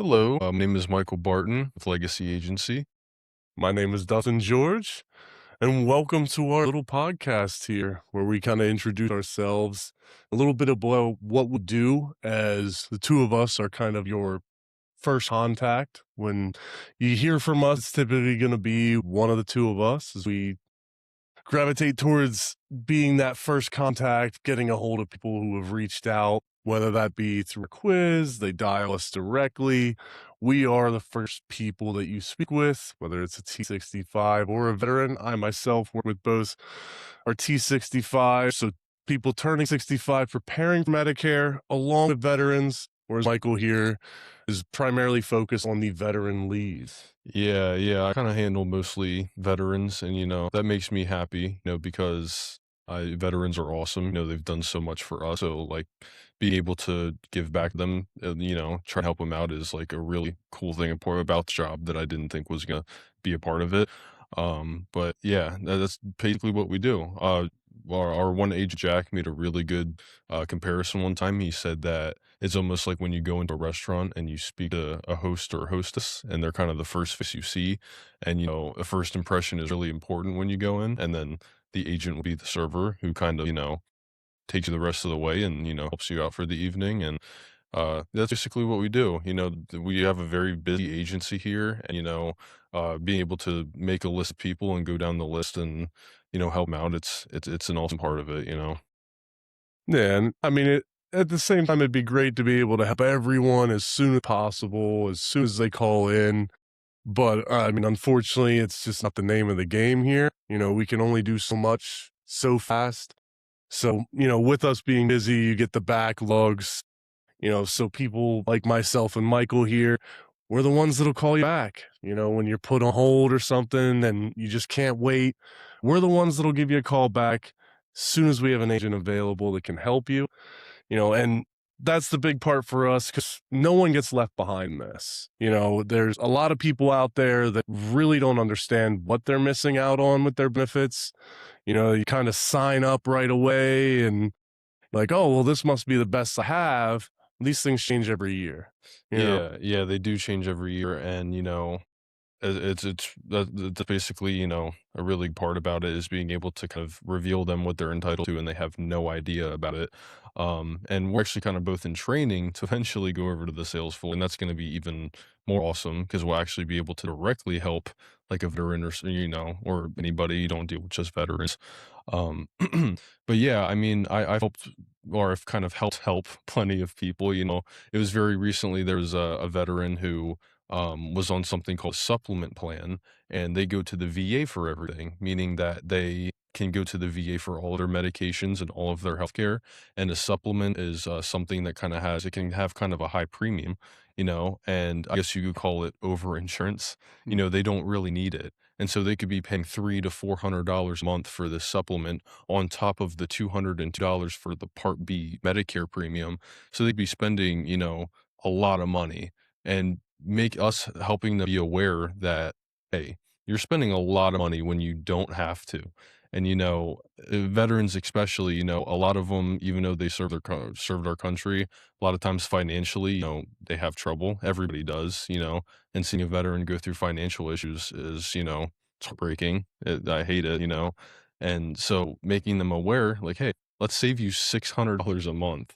Hello, my name is Michael Barton with Legacy Agency. My name is Dustin George, and welcome to our little podcast here where we kind of introduce ourselves, a little bit about what we do, as the two of us are kind of your first contact. When you hear from us, it's typically going to be one of the two of us as we gravitate towards being that first contact, getting a hold of people who have reached out, whether that be through a quiz, they dial us directly. We are the first people that you speak with, whether it's a T65 or a veteran. I myself work with both our T65, so people turning 65 preparing for Medicare along with veterans, whereas Michael here is primarily focused on the veteran leave. Yeah, I kind of handle mostly veterans, and that makes me happy, because veterans are awesome. They've done so much for us. So like being able to give back to them, try to help them out is like a really cool thing about the job that I didn't think was gonna be a part of it. But yeah, that's basically what we do. Our one agent Jack made a really good comparison one time. He said that it's almost like when you go into a restaurant and you speak to a host or hostess, and they're kind of the first face you see, and a first impression is really important when you go in, and then the agent will be the server who kind of takes you the rest of the way and helps you out for the evening. And that's basically what we do. We have a very busy agency here, and being able to make a list of people and go down the list and help them out, it's an awesome part of it. Yeah, and I mean, at the same time, it'd be great to be able to help everyone as soon as possible, as soon as they call in. But I mean, unfortunately, it's just not the name of the game here. We can only do so much so fast. So, with us being busy, you get the backlogs, so people like myself and Michael here, we're the ones that'll call you back. When you're put on hold or something and you just can't wait, we're the ones that'll give you a call back as soon as we have an agent available that can help you. And that's the big part for us because no one gets left behind in this. There's a lot of people out there that really don't understand what they're missing out on with their benefits. You kind of sign up right away and like, oh, well, this must be the best I have. These things change every year, you know? Yeah, they do change every year, and that's basically, a really big part about it is being able to kind of reveal them what they're entitled to, and they have no idea about it. And we're actually kind of both in training to eventually go over to the sales floor, and that's going to be even more awesome because we'll actually be able to directly help like a veteran or anybody. You don't deal with just veterans. Um, but yeah, I mean, I've helped or I've kind of help plenty of people. It was very recently there was a veteran who was on something called supplement plan, and they go to the VA for everything, meaning that they can go to the VA for all their medications and all of their healthcare. And a supplement is something that it can have kind of a high premium, and I guess you could call it over insurance. They don't really need it. And so they could be paying $300 to $400 a month for this supplement on top of the $202 for the Part B Medicare premium. So they'd be spending, a lot of money, and make us helping them be aware that, hey, you're spending a lot of money when you don't have to. And veterans especially, a lot of them, even though they served our country, a lot of times financially, they have trouble. Everybody does, and seeing a veteran go through financial issues is, it's heartbreaking. I hate it, and so making them aware, like, hey, let's save you $600 a month.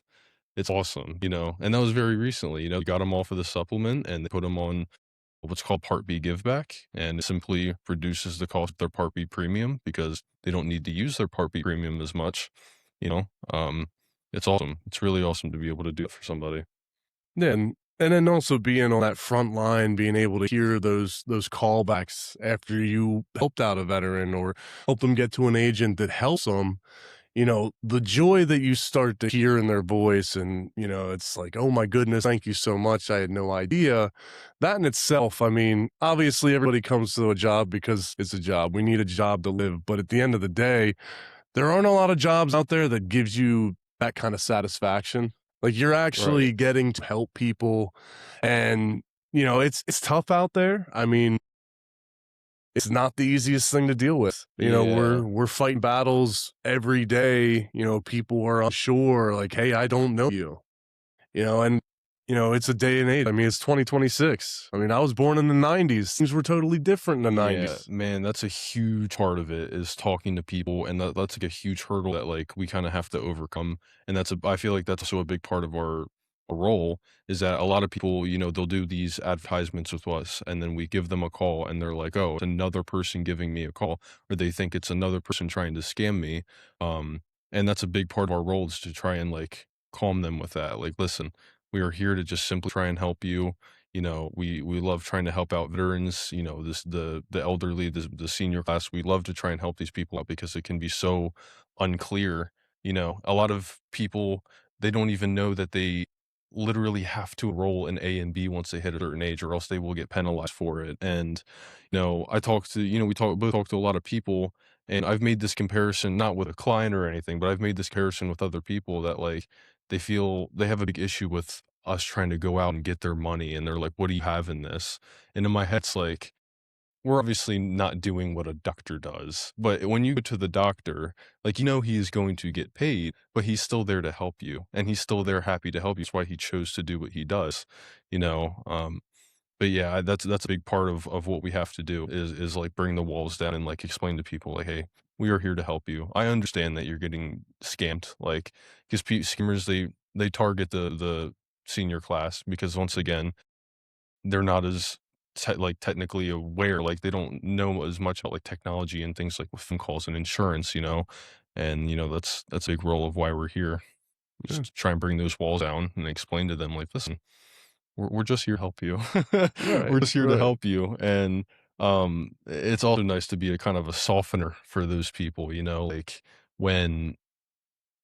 It's awesome, and that was very recently. Got them all for the supplement, and they put them on what's called Part B Give Back, and it simply reduces the cost of their Part B premium because they don't need to use their Part B premium as much, you know? Um, it's awesome. It's really awesome to be able to do it for somebody. Yeah, and then also being on that front line, being able to hear those callbacks after you helped out a veteran or help them get to an agent that helps them, the joy that you start to hear in their voice and, it's like, "Oh my goodness, thank you so much. I had no idea." That in itself, I mean, obviously everybody comes to a job because it's a job. We need a job to live, but at the end of the day, there aren't a lot of jobs out there that gives you that kind of satisfaction. Like you're Right. actually getting to help people and it's tough out there. I mean, it's not the easiest thing to deal with. Yeah. We're fighting battles every day. People are unsure, like, hey, I don't know you. And it's a day and age. I mean, it's 2026. I mean, I was born in the 90s. Things were totally different in the Yeah, 90s. man, that's a huge part of it is talking to people, and that's like a huge hurdle that like we kind of have to overcome. And I feel like that's also a big part of our role is that a lot of people, they'll do these advertisements with us, and then we give them a call, and they're like, "Oh, it's another person giving me a call," or they think it's another person trying to scam me. Um, and that's a big part of our role is to try and like calm them with that. Like, listen, we are here to just simply try and help you. We love trying to help out veterans, the elderly, the senior class. We love to try and help these people out because it can be so unclear. A lot of people, they don't even know that they literally have to enroll in A and B once they hit a certain age, or else they will get penalized for it. And I talked to, we talk to a lot of people, and I've made this comparison not with a client or anything, but I've made this comparison with other people that like they feel they have a big issue with us trying to go out and get their money, and they're like, "What do you have in this?" And in my head, it's like, we're obviously not doing what a doctor does, but when you go to the doctor, like, he is going to get paid, but he's still there to help you, and he's still there happy to help you. That's why he chose to do what he does, you know? But yeah, that's a big part of what we have to do is like bring the walls down and like explain to people like, "Hey, we are here to help you. I understand that you're getting scammed." Like, because scammers, they target the senior class because once again, they're not as technically aware, like, they don't know as much about, like, technology and things like with phone calls and insurance, and, that's a big role of why we're here, Yeah. just to try and bring those walls down and explain to them, like, "Listen, we're just here to help you. Right, We're just here to right. help you," and, it's also nice to be a kind of a softener for those people, like, when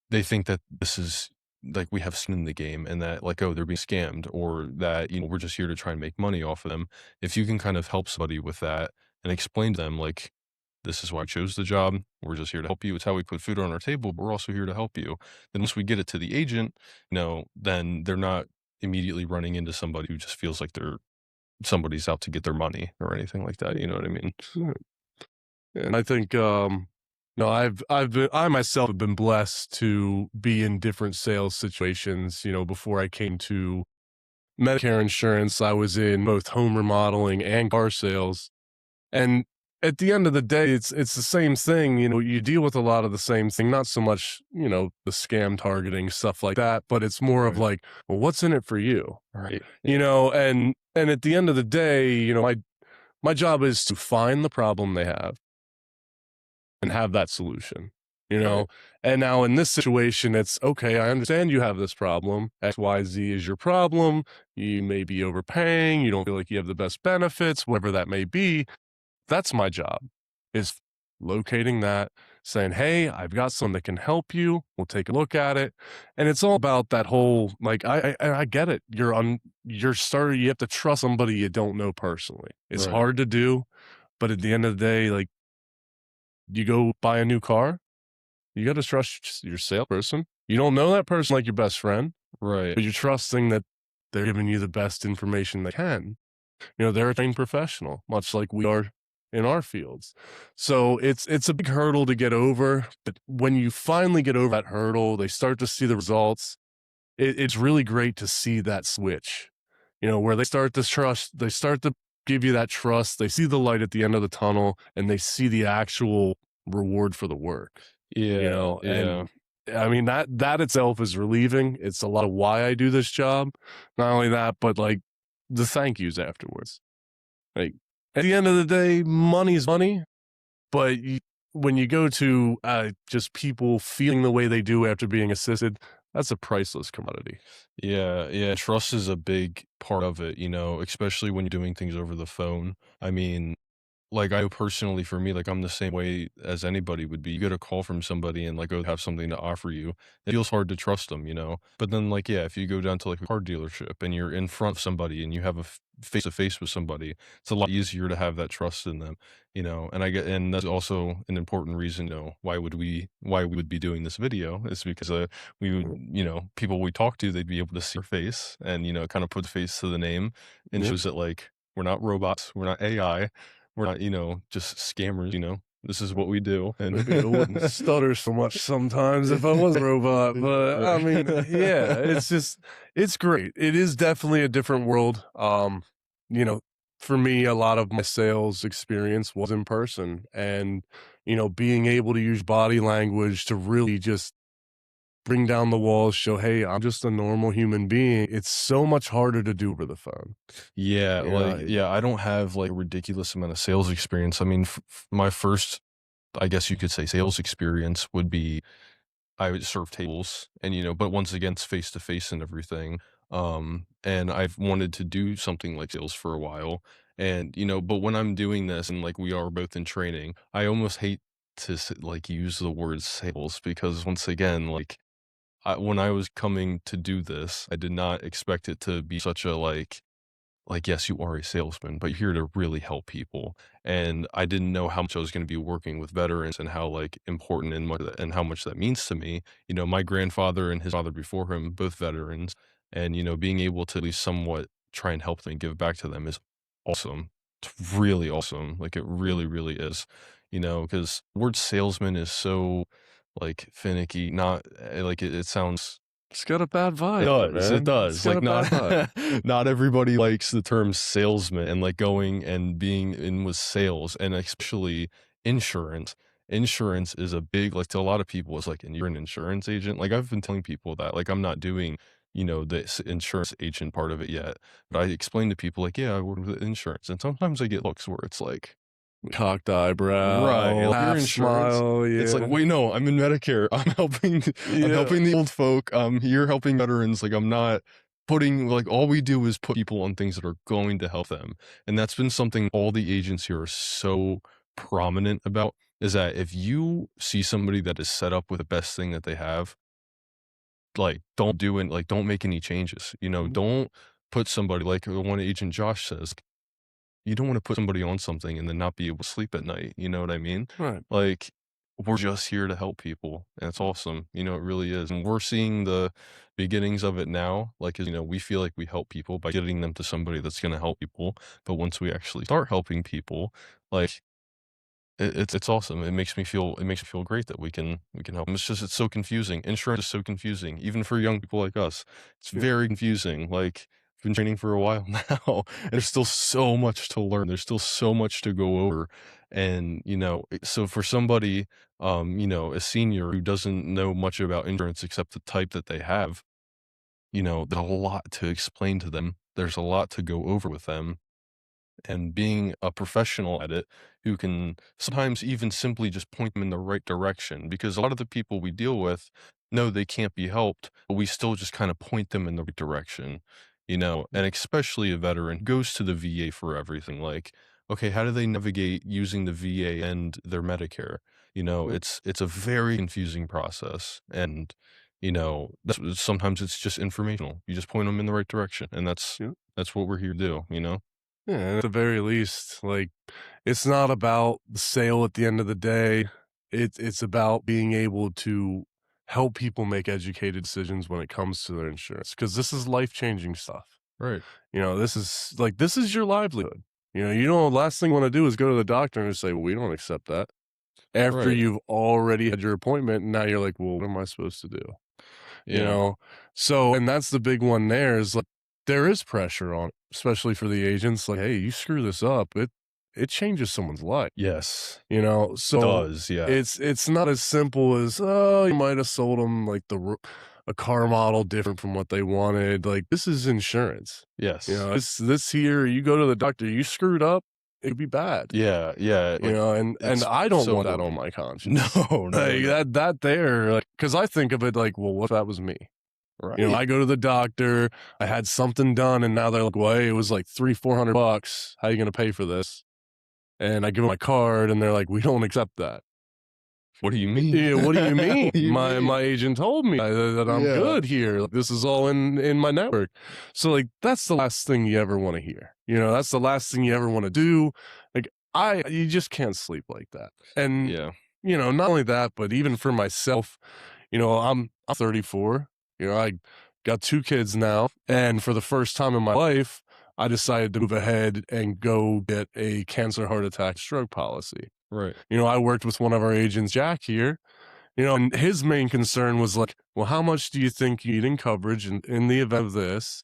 they think that this is like we have skin in the game and that like, oh, they're being scammed or that, we're just here to try and make money off of them. If you can kind of help somebody with that and explain to them like, this is why I chose the job. We're just here to help you. It's how we put food on our table, but we're also here to help you. Then once we get it to the agent, then they're not immediately running into somebody who just feels like somebody's out to get their money or anything like that. You know what I mean? Right. And I think, no, I myself have been blessed to be in different sales situations. Before I came to Medicare insurance, I was in both home remodeling and car sales. And at the end of the day, it's the same thing. You deal with a lot of the same thing, not so much, the scam targeting, stuff like that, but it's more of Right. like, well, what's in it for you? Right. And at the end of the day, my job is to find the problem they have and have that solution, you Right. know? And now in this situation, it's okay, I understand you have this problem. XYZ is your problem. You may be overpaying. You don't feel like you have the best benefits, whatever that may be. That's my job is locating that, saying, hey, I've got someone that can help you. We'll take a look at it. And it's all about that whole, like, I get it. You're starting, you have to trust somebody you don't know personally. It's Right. hard to do, but at the end of the day, like, you go buy a new car, you got to trust your salesperson. You don't know that person like your best friend, Right. but you're trusting that they're giving you the best information they can. They're a trained professional, much like we are in our fields. So it's a big hurdle to get over. But when you finally get over that hurdle, they start to see the results. It's really great to see that switch, where they start to trust, they start to give you that trust. They see the light at the end of the tunnel and they see the actual reward for the work, Yeah. Yeah. and I mean, that itself is relieving. It's a lot of why I do this job. Not only that, but like the thank yous afterwards. Like at the end of the day, money is money, but when you go to just people feeling the way they do after being assisted, that's a priceless commodity. Yeah, yeah, trust is a big part of it, especially when you're doing things over the phone. I mean, like, I know personally for me, like, I'm the same way as anybody would be. You get a call from somebody and, like, oh, have something to offer you. It feels hard to trust them. But then, like, yeah, if you go down to, like, a car dealership and you're in front of somebody and you have a face to face with somebody, it's a lot easier to have that trust in them. And that's also an important reason, why we would be doing this video is because, we would, people we talk to, they'd be able to see your face and, kind of put the face to the name and Yep. shows that, like, we're not robots, we're not AI. We're not, just scammers. This is what we do, and Maybe I wouldn't stutter so much sometimes if I was a robot, but I mean, yeah, it's just it's great. It is definitely a different world. You know, for me, a lot of my sales experience was in person and, being able to use body language to really just bring down the walls, show, hey, I'm just a normal human being. It's so much harder to do over the phone. Yeah, You know, yeah, I don't have, like, a ridiculous amount of sales experience. I mean, my first, I guess you could say, sales experience would be I would serve tables and, but once again, it's face to face and everything. And I've wanted to do something like sales for a while. And, but when I'm doing this and like we are both in training, I almost hate to like use the word sales because once again, like when I was coming to do this, I did not expect it to be such a like, yes, you are a salesman, but you're here to really help people. And I didn't know how much I was going to be working with veterans and how like important and how much that means to me. My grandfather and his father before him, both veterans, and being able to at least somewhat try and help them and give back to them is awesome. It's really awesome. Like it really, really is. Because word salesman is so like finicky, not like it sounds it's got a bad it vibe, does, it man. It's does. got Like, a bad not vibe. not everybody likes the term salesman and, like, going and being in with sales, and especially insurance. Insurance is a big like, to a lot of people, it's like, "And you're an insurance agent?" Like, I've been telling people that, like, I'm not doing, this insurance agent part of it yet, but I explain to people, like, "Yeah, I work with insurance," and sometimes I get looks where it's like Cocked right, eyebrow, like, "You're half insurance?" smile, It's like, yeah. "Wait, no, I'm in Medicare. I'm Yeah. helping the old folk. I'm here helping veterans, like, I'm not putting like, all we do is put people on things that are going to help them." And that's been something all the agents here are so prominent about, is that if you see somebody that is set up with the best thing that they have, like, don't do it like, don't make any changes, Mhm. don't put somebody like, the one Agent Josh says, you don't wanna put somebody on something and then not be able to sleep at night, you know what I mean? Right. Like, we're just here to help people, and it's awesome, it really is, and we're seeing the beginnings of it now, like, we feel like we help people by getting them to somebody that's gonna help people, but once we actually start helping people, like, it's awesome. It makes me feel great that we can help 'em. It's so confusing. Insurance is so confusing, even for young people like us. It's Yeah. very confusing. Like, I've been training for a while now, and there's still so much to learn. There's still so much to go over, and, so for somebody, a senior who doesn't know much about insurance except the type that they have, there's a lot to explain to them. There's a lot to go over with them, and being a professional at it who can sometimes even simply just point them in the right direction because a lot of the people we deal with know they can't be helped, but we still just kind of point them in the right direction, and especially a veteran who goes to the VA for everything. Like, okay, how do they navigate using the VA and their Medicare? Yep. It's a very confusing process, and sometimes it's just informational. You just point them in the right direction, and that's Yep. that's what we're here to do. Yeah, and at the very least, like, it's not about the sale at the end of the day. It's about being able to help people make educated decisions when it comes to their insurance, because this is life-changing stuff. Right, This is your livelihood. Last thing you wanna do is go to the doctor and say, "Well, we don't accept that." After right. you've already had your appointment, and now you're like, "Well, what am I supposed to do?" You Yeah. know? So and that's the big one there is, like, there is pressure on it, especially for the agents, like, "Hey, you screw this up, it changes someone's life." Yes. So Does, yeah. it's not as simple as, "Oh, you might have sold them, like, a car model different from what they wanted." Like, this is insurance. Yes. This here, you go to the doctor, you screwed up, it'd be bad. Yeah, yeah, like, And it's I don't so want that on important. my No, conscience. no, no. That there, like, because I think of it like, "Well, what if that was me?" Right. I go to the doctor, I had something done, and now they're like, "Well, hey, it was like 300, $400. How you gonna pay for this?" And I give 'em my card, and they're like, "We don't accept that." What do you mean? Yeah, what do you mean? What do you My mean? agent told me that I'm Yeah. good here. Like, this is all in my network. So, like, that's the last thing you ever wanna hear. That's the last thing you ever wanna do. Like, you just can't sleep like that. And, Yeah. not only that, but even for myself, I'm 34. I got 2 kids now, and for the first time in my life, I decided to move ahead and go get a cancer, heart attack, stroke policy. Right. I worked with one of our agents, Jack here, and his main concern was like, well, how much do you think you need in coverage in the event of this,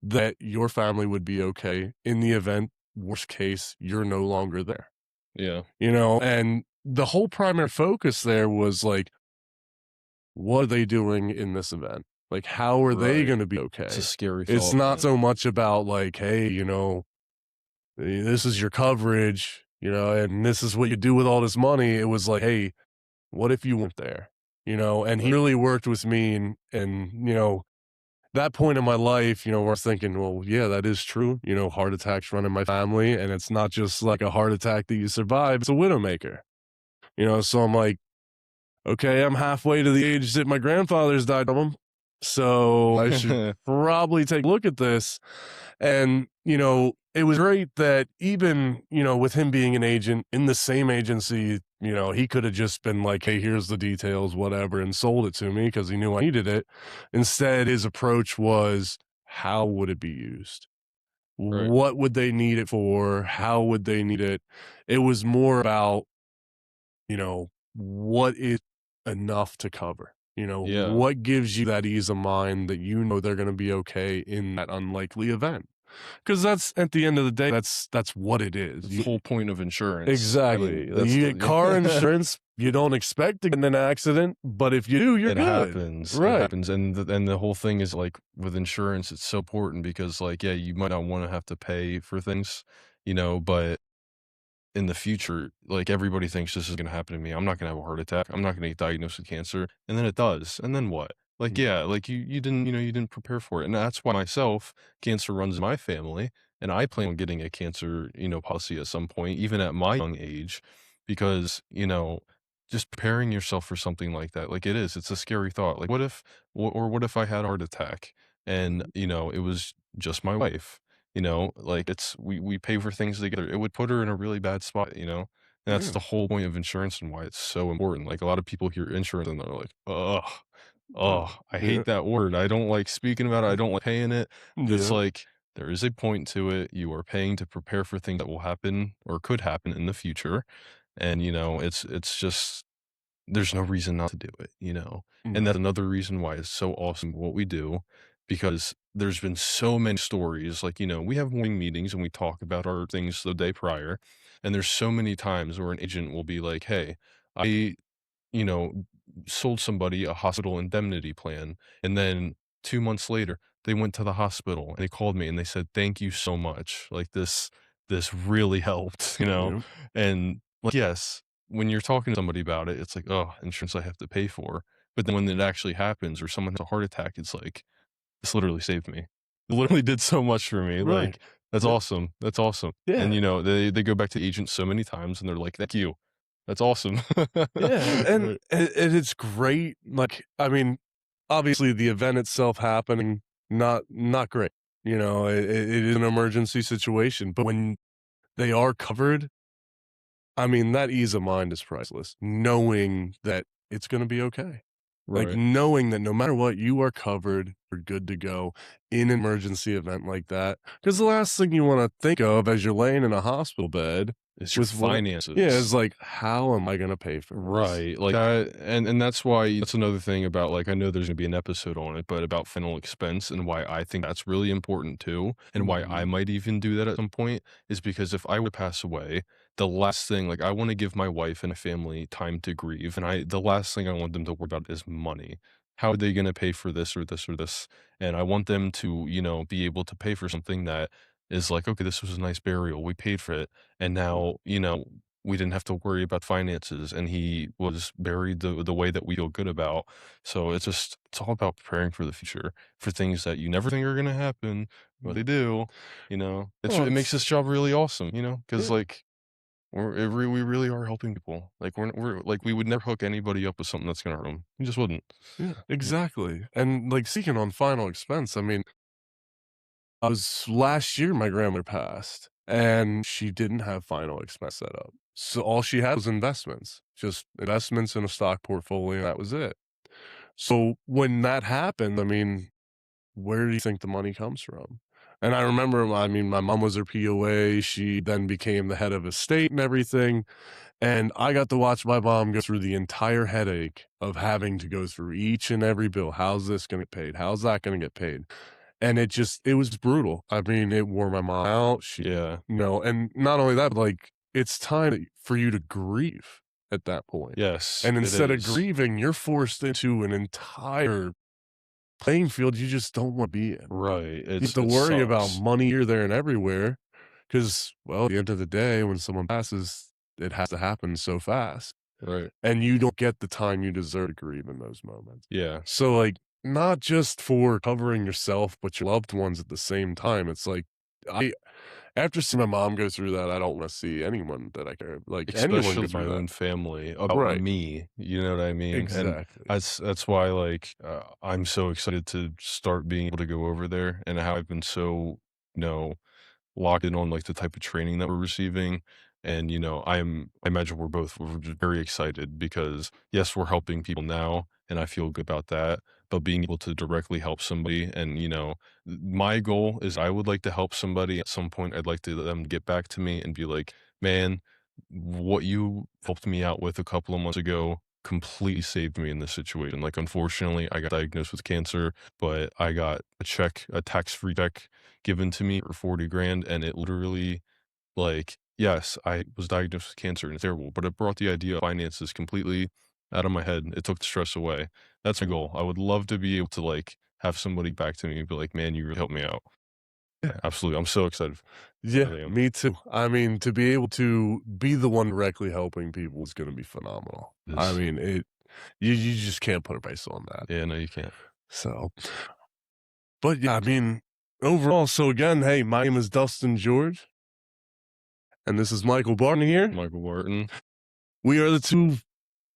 that your family would be okay in the event, worst case, you're no longer there, Yeah. and the whole primary focus there was like, what are they doing in this event? Like, how are they Right. going to be It's a okay? scary It's thought, not man. so much about like, hey, this is your coverage, and this is what you do with all this money. It was like, hey, what if you weren't there? And he Right. really worked with me and that point in my life, where I was thinking, well, yeah, that is true. Heart attacks run in my family, and it's not just like a heart attack that you survive, it's a widowmaker. So I'm like, okay, I'm halfway to the age that my grandfather's died of them. So I should probably take a look at this. And, it was great that even, with him being an agent in the same agency, he could have just been like, hey, here's the details, whatever, and sold it to me because he knew I needed it. Instead, his approach was, how would it be used? Right. What would they need it for? How would they need it? It was more about, what is enough to cover? Yeah. What gives you that ease of mind that they're going to be okay in that unlikely event? Because that's at the end of the day, that's what it is. That's the whole point of insurance. I mean, Exactly. Like, that's you get the car yeah. insurance, you don't expect to get in an accident, but if you do, you're It good. happens, it Right. happens, and the whole thing is, like, with insurance, it's so important because, like, yeah, you might not wanna have to pay for things, but in the future, like, everybody thinks this is gonna happen to me. I'm not gonna have a heart attack. I'm not gonna get diagnosed with cancer, and then it does, and then what? Like, Mm, yeah, like, you didn't you didn't prepare for it, and that's why myself, cancer runs in my family, and I plan on getting a cancer, policy at some point, even at my young age, because, just preparing yourself for something like that, like, it's a scary thought. Like, what if I had a heart attack and, it was just my wife? Like it's we pay for things together. It would put her in a really bad spot. And that's yeah. the whole point of insurance and why it's so important. Like a lot of people hear insurance and they're like, "Ugh, Yeah. oh, I Yeah. hate that word. I don't like speaking about it. I don't like paying it." But it's Yeah. like there is a point to it. You are paying to prepare for things that will happen or could happen in the future. And it's just there's no reason not to do it. And No. that's another reason why it's so awesome what we do, because there's been so many stories, like, we have morning meetings and we talk about our things the day prior, and there's so many times where an agent will be like, "Hey, I you know, sold somebody a hospital indemnity plan, and then 2 months later, they went to the hospital and they called me and they said, "Thank you so much. Like this really helped," Yeah. And like, yes, when you're talking to somebody about it, it's like, "Oh, insurance I have to pay for." But then when it actually happens or someone has a heart attack, it's like, "This literally saved me." It literally did so much for me. Right. Like, that's Yeah. awesome. That's awesome. And Yeah. they go back to the agent so many times and they're like, "Thank you. That's awesome." Yeah, and Right. and it's great, like, I mean, obviously, the event itself happening, not great, it is an emergency situation, but when they are covered, I mean, that ease of mind is priceless, knowing that it's gonna be okay. Like, Right. knowing that no matter what, you are covered, you're good to go in an emergency event like that. Because the last thing you wanna think of as you're laying in a hospital bed It's your with what yeah, is finances. like, "How am I gonna pay for this?" Right, like, and that's why that's another thing about, like, I know there's gonna be an episode on it, but about final expense and why I think that's really important too, and why I Mhm. might even do that at some point is because if I would pass away, the last thing like, I wanna give my wife and a family time to grieve, and the last thing I want them to worry about is money. How are they gonna pay for this or this or this? And I want them to, be able to pay for something that is like, "Okay, this was a nice burial, we paid for it, and Yeah. now, we didn't have to worry about finances, and he was buried the way that we feel good about." So it's all about preparing for the future, for things that you never think are gonna happen, but they Mm. do. Well, It makes it's this job really awesome, because yeah, like, we really are helping people. Like, we're like, we would never hook anybody up with something that's gonna hurt them. We just wouldn't. yeah, Yeah. exactly, and, like, speaking on final expense, I mean, I was last year, my grandmother passed, and she didn't have final expense set up, so all she had was investments, just investments in a stock portfolio, that was it. So, when that happened, I mean, where do you think the money comes from? And I remember, I mean, my mom was her POA, she then became the head of estate and everything, And I got to watch my mom go through the entire headache of having to go through each and every bill. How's this gonna get paid? How's that gonna get paid? And it was brutal. I mean, it wore my mom out. Yeah. And not only that, but, like, it's time for you to grieve at that point. Yes, And it instead of is. grieving, you're forced into an entire playing field you just don't wanna be in. Right, You have to it worry about sucks. money here, there, and everywhere, because, well, at the end of the day, when someone passes, it has to happen so fast, Right. and you don't get the time you deserve to grieve in those moments. Yeah. So, like, not just for covering yourself, but your loved ones at the same time, it's like, I after seeing my mom go through that, I don't wanna see anyone that I care like, anyone go Especially my through that. own family, about Right. me, you know what I mean? And Exactly. that's why, like, I'm so excited to start being able to go over there and how I've been so, you know, locked in on, like, the type of training that we're receiving, and, I imagine we're just very excited because, yes, we're helping people now, and I feel good about that, but being able to directly help somebody and, my goal is I would like to help somebody at some point, I'd like to them get back to me and be like, "Man, what you helped me out with a couple of months ago completely saved me in this situation." Like, unfortunately, I got diagnosed with cancer, but I got a tax-free check given to me for 40 grand, and it literally, like, yes, I was diagnosed with cancer and it's terrible, but it brought the idea of finances completely out of my head. It took the stress away. That's my goal. I would love to be able to, like, have somebody back to me and be like, "Man, you really helped me out." Yeah. Absolutely. I'm so excited. I Yeah, really am. me too. I mean, to be able to be the one directly helping people is gonna be phenomenal. I This mean, you just can't put a price on that. Yeah, no, you can't. So, but yeah, I mean, overall, so again, hey, my name is Dustin George, and this is Michael Barton here. Michael Barton. We are the two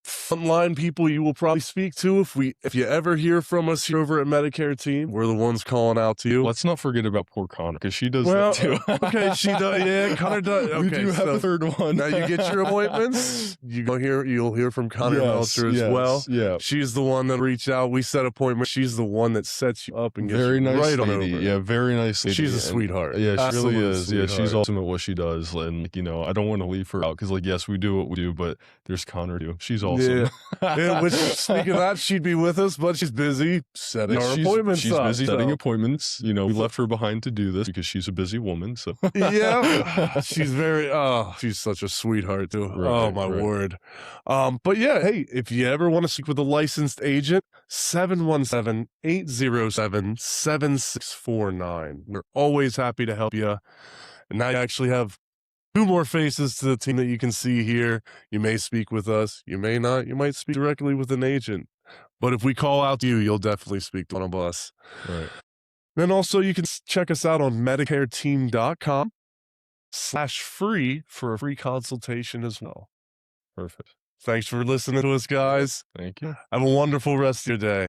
frontline people you will probably speak to if you ever hear from us here over at Medicare Team. We're the ones calling out to you. Let's not forget about poor Connor because she does that Well, too. okay, she does. Yeah, Connor does. We Okay, do have a so third one. now you get your appointments. You'll hear from Connor Yes, Melcher as well. yes, yeah. She's the one that reached out. We set appointments. She's the one that sets you up and gets Very you nice right on lady. over. Yeah, very nice lady. She's a And sweetheart. yeah, she really Absolute is. Yeah, she's sweetheart. awesome at what she does. And, like, I don't want to leave her out because, like, yes, we do what we do, but there's Connor too. She's Yeah. awesome. Yeah, which speaking of that, she'd be with us, but she's busy setting our appointments she's up. busy setting So, appointments. We left her behind to do this because she's a busy woman. So yeah, she's such a sweetheart too. Oh right, my right. word. But yeah, hey, if you ever want to speak with a licensed agent, 717-807-7649. We're always happy to help you. And now you actually have two more faces to the team that you can see here. You may speak with us, you may not. You might speak directly with an agent. But if we call out to you, you'll definitely speak to one of us. Right. Then also you can check us out on medicareteam.com/free for a free consultation as well. Perfect. Thanks for listening to us, guys. Thank you. Have a wonderful rest of your day.